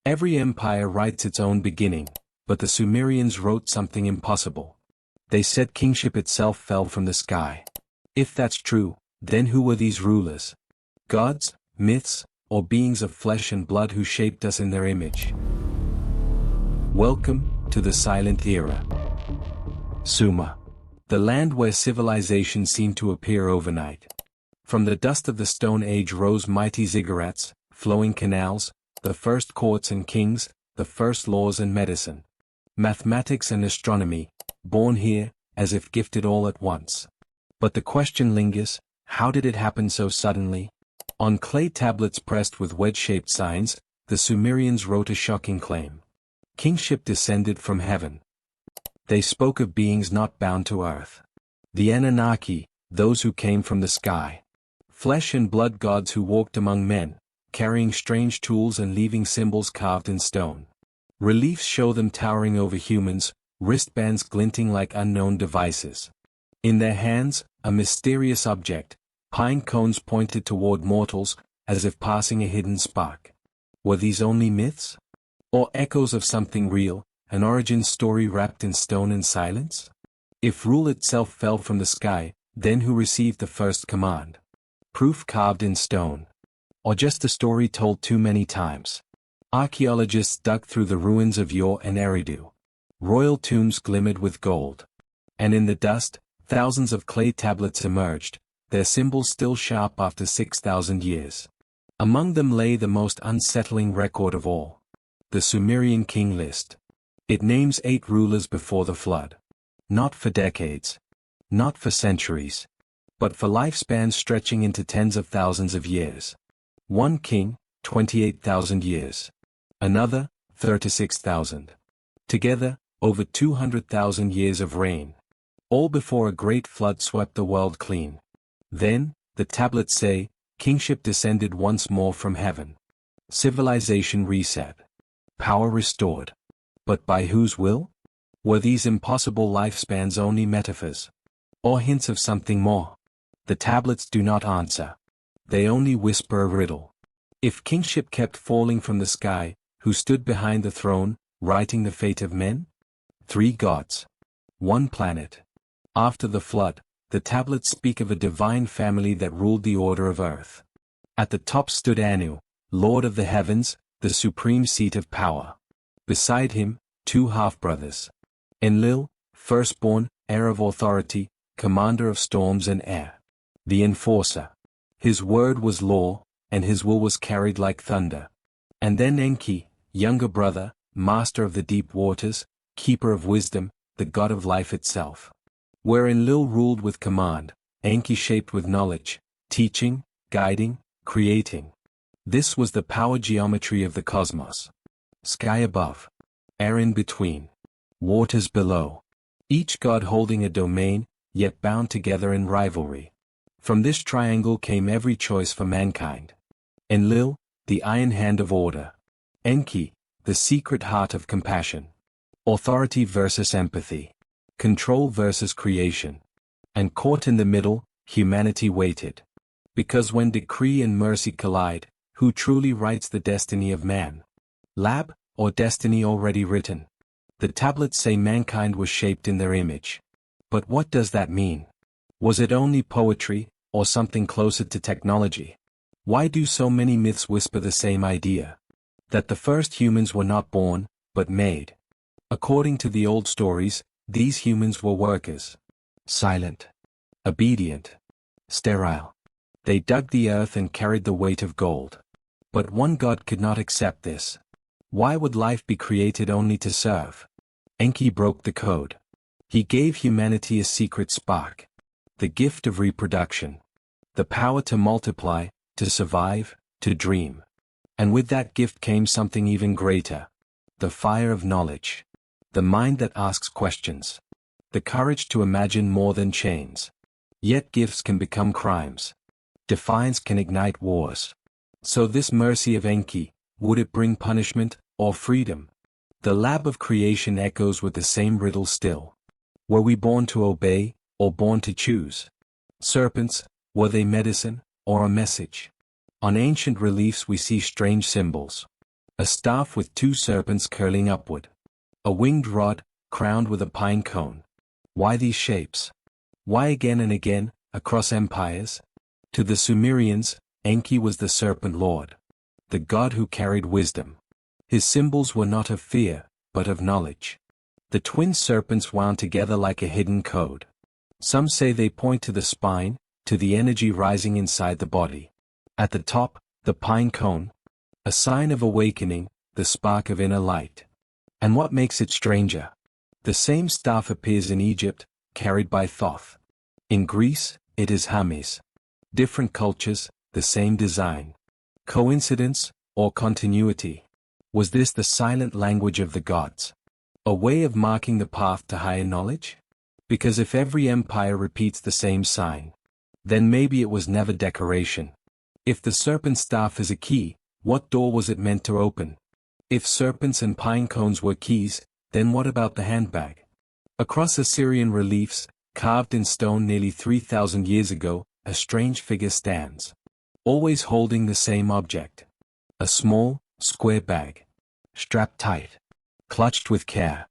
Every empire writes its own beginning, but the Sumerians wrote something impossible. They said kingship itself fell from the sky. If that's true, then who were these rulers? Gods, myths, or beings of flesh and blood who shaped us in their image? Welcome to the Silent Era. Sumer. The land where civilization seemed to appear overnight. From the dust of the Stone Age rose mighty ziggurats, flowing canals, the first courts and kings, the first laws and medicine. Mathematics and astronomy, born here, as if gifted all at once. But the question lingers, how did it happen so suddenly? On clay tablets pressed with wedge-shaped signs, the Sumerians wrote a shocking claim. Kingship descended from heaven. They spoke of beings not bound to earth. The Anunnaki, those who came from the sky. Flesh and blood gods who walked among men, carrying strange tools and leaving symbols carved in stone. Reliefs show them towering over humans, wristbands glinting like unknown devices. In their hands, a mysterious object, pine cones pointed toward mortals, as if passing a hidden spark. Were these only myths? Or echoes of something real, an origin story wrapped in stone and silence? If rule itself fell from the sky, then who received the first command? Proof carved in stone? Or just a story told too many times? Archaeologists dug through the ruins of Ur and Eridu. Royal tombs glimmered with gold. And in the dust, thousands of clay tablets emerged, their symbols still sharp after 6,000 years. Among them lay the most unsettling record of all. The Sumerian king list. It names 8 rulers before the flood. Not for decades. Not for centuries. But for lifespans stretching into tens of thousands of years. One king, 28,000 years. Another, 36,000. Together, over 200,000 years of reign. All before a great flood swept the world clean. Then, the tablets say, kingship descended once more from heaven. Civilization reset. Power restored. But by whose will? Were these impossible lifespans only metaphors? Or hints of something more? The tablets do not answer. They only whisper a riddle. If kingship kept falling from the sky, who stood behind the throne, writing the fate of men? 3 gods. 1 planet. After the flood, the tablets speak of a divine family that ruled the order of earth. At the top stood Anu, Lord of the heavens, the supreme seat of power. Beside him, 2 half-brothers. Enlil, firstborn, heir of authority, commander of storms and air. The enforcer. His word was law, and his will was carried like thunder. And then Enki, younger brother, master of the deep waters, keeper of wisdom, the god of life itself. Where Enlil ruled with command, Enki shaped with knowledge, teaching, guiding, creating. This was the power geometry of the cosmos. Sky above. Air in between. Waters below. Each god holding a domain, yet bound together in rivalry. From this triangle came every choice for mankind. Enlil, the iron hand of order. Enki, the secret heart of compassion. Authority versus empathy. Control versus creation. And caught in the middle, humanity waited. Because when decree and mercy collide, who truly writes the destiny of man? Lab, or destiny already written? The tablets say mankind was shaped in their image. But what does that mean? Was it only poetry, or something closer to technology? Why do so many myths whisper the same idea? That the first humans were not born, but made. According to the old stories, these humans were workers. Silent. Obedient. Sterile. They dug the earth and carried the weight of gold. But one god could not accept this. Why would life be created only to serve? Enki broke the code. He gave humanity a secret spark. The gift of reproduction. The power to multiply, to survive, to dream. And with that gift came something even greater. The fire of knowledge. The mind that asks questions. The courage to imagine more than chains. Yet gifts can become crimes. Defiance can ignite wars. So this mercy of Enki, would it bring punishment, or freedom? The lab of creation echoes with the same riddle still. Were we born to obey, or born to choose? Serpents, were they medicine, or a message? On ancient reliefs we see strange symbols. A staff with two serpents curling upward. A winged rod, crowned with a pine cone. Why these shapes? Why again and again, across empires? To the Sumerians, Enki was the serpent lord. The god who carried wisdom. His symbols were not of fear, but of knowledge. The twin serpents wound together like a hidden code. Some say they point to the spine, to the energy rising inside the body. At the top, the pine cone. A sign of awakening, the spark of inner light. And what makes it stranger? The same staff appears in Egypt, carried by Thoth. In Greece, it is Hermes. Different cultures, the same design. Coincidence, or continuity? Was this the silent language of the gods? A way of marking the path to higher knowledge? Because if every empire repeats the same sign, then maybe it was never decoration. If the serpent staff is a key, what door was it meant to open? If serpents and pine cones were keys, then what about the handbag? Across Assyrian reliefs, carved in stone nearly 3,000 years ago, a strange figure stands. Always holding the same object. A small, square bag. Strapped tight. Clutched with care.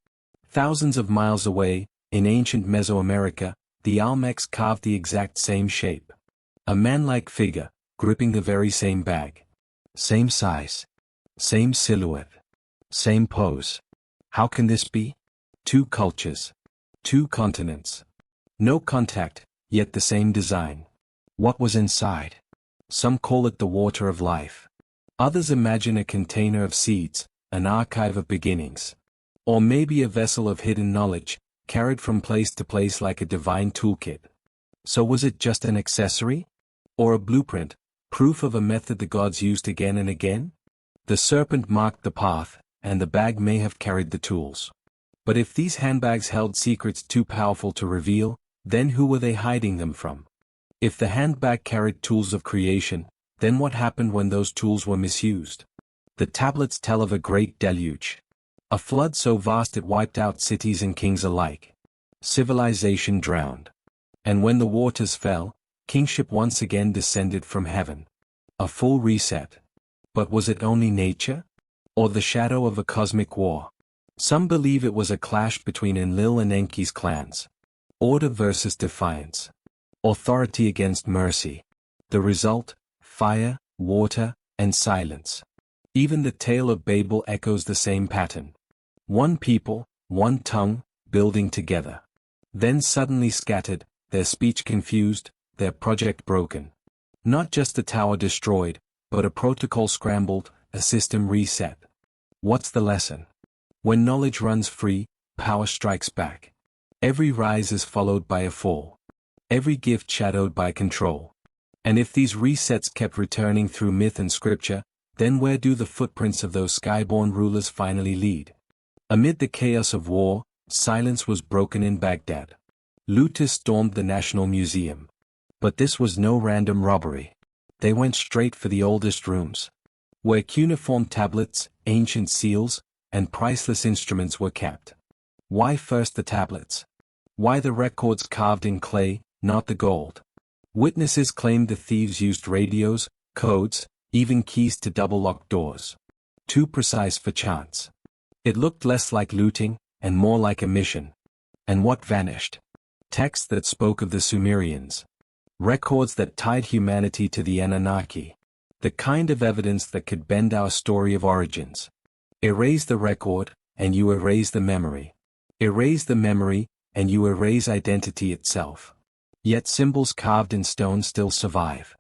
Thousands of miles away, in ancient Mesoamerica, the Olmecs carved the exact same shape. A man-like figure, gripping the very same bag. Same size. Same silhouette. Same pose. How can this be? Two cultures. Two continents. No contact, yet the same design. What was inside? Some call it the water of life. Others imagine a container of seeds, an archive of beginnings. Or maybe a vessel of hidden knowledge, carried from place to place like a divine toolkit. So was it just an accessory? Or a blueprint, proof of a method the gods used again and again? The serpent marked the path, and the bag may have carried the tools. But if these handbags held secrets too powerful to reveal, then who were they hiding them from? If the handbag carried tools of creation, then what happened when those tools were misused? The tablets tell of a great deluge. A flood so vast it wiped out cities and kings alike. Civilization drowned. And when the waters fell, kingship once again descended from heaven. A full reset. But was it only nature? Or the shadow of a cosmic war? Some believe it was a clash between Enlil and Enki's clans. Order versus defiance. Authority against mercy. The result? Fire, water, and silence. Even the tale of Babel echoes the same pattern. One people, one tongue, building together. Then suddenly scattered, their speech confused, their project broken. Not just a tower destroyed, but a protocol scrambled, a system reset. What's the lesson? When knowledge runs free, power strikes back. Every rise is followed by a fall. Every gift shadowed by control. And if these resets kept returning through myth and scripture, then where do the footprints of those skyborn rulers finally lead? Amid the chaos of war, silence was broken in Baghdad. Looters stormed the National Museum. But this was no random robbery. They went straight for the oldest rooms. Where cuneiform tablets, ancient seals, and priceless instruments were kept. Why first the tablets? Why the records carved in clay, not the gold? Witnesses claimed the thieves used radios, codes, even keys to double-locked doors. Too precise for chance. It looked less like looting, and more like a mission. And what vanished? Texts that spoke of the Sumerians. Records that tied humanity to the Anunnaki. The kind of evidence that could bend our story of origins. Erase the record, and you erase the memory. Erase the memory, and you erase identity itself. Yet symbols carved in stone still survive.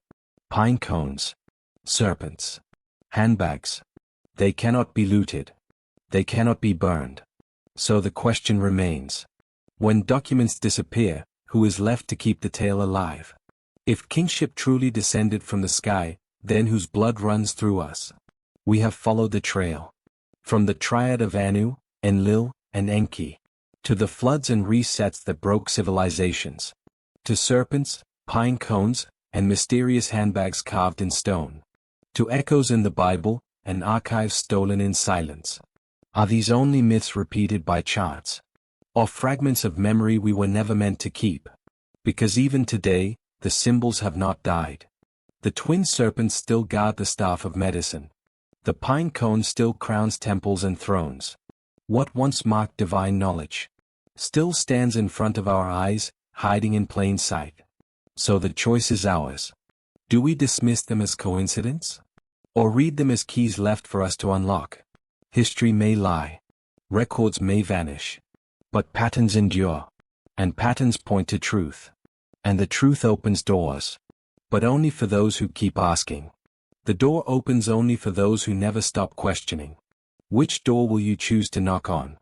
Pine cones. Serpents. Handbags. They cannot be looted. They cannot be burned. So the question remains. When documents disappear, who is left to keep the tale alive? If kingship truly descended from the sky, then whose blood runs through us? We have followed the trail. From the triad of Anu, Enlil, and Enki. To the floods and resets that broke civilizations. To serpents, pine cones, and mysterious handbags carved in stone. To echoes in the Bible, and archives stolen in silence. Are these only myths repeated by chance? Or fragments of memory we were never meant to keep? Because even today, the symbols have not died. The twin serpents still guard the staff of medicine. The pine cone still crowns temples and thrones. What once marked divine knowledge still stands in front of our eyes, hiding in plain sight. So the choice is ours. Do we dismiss them as coincidence? Or read them as keys left for us to unlock? History may lie. Records may vanish. But patterns endure. And patterns point to truth. And the truth opens doors. But only for those who keep asking. The door opens only for those who never stop questioning. Which door will you choose to knock on?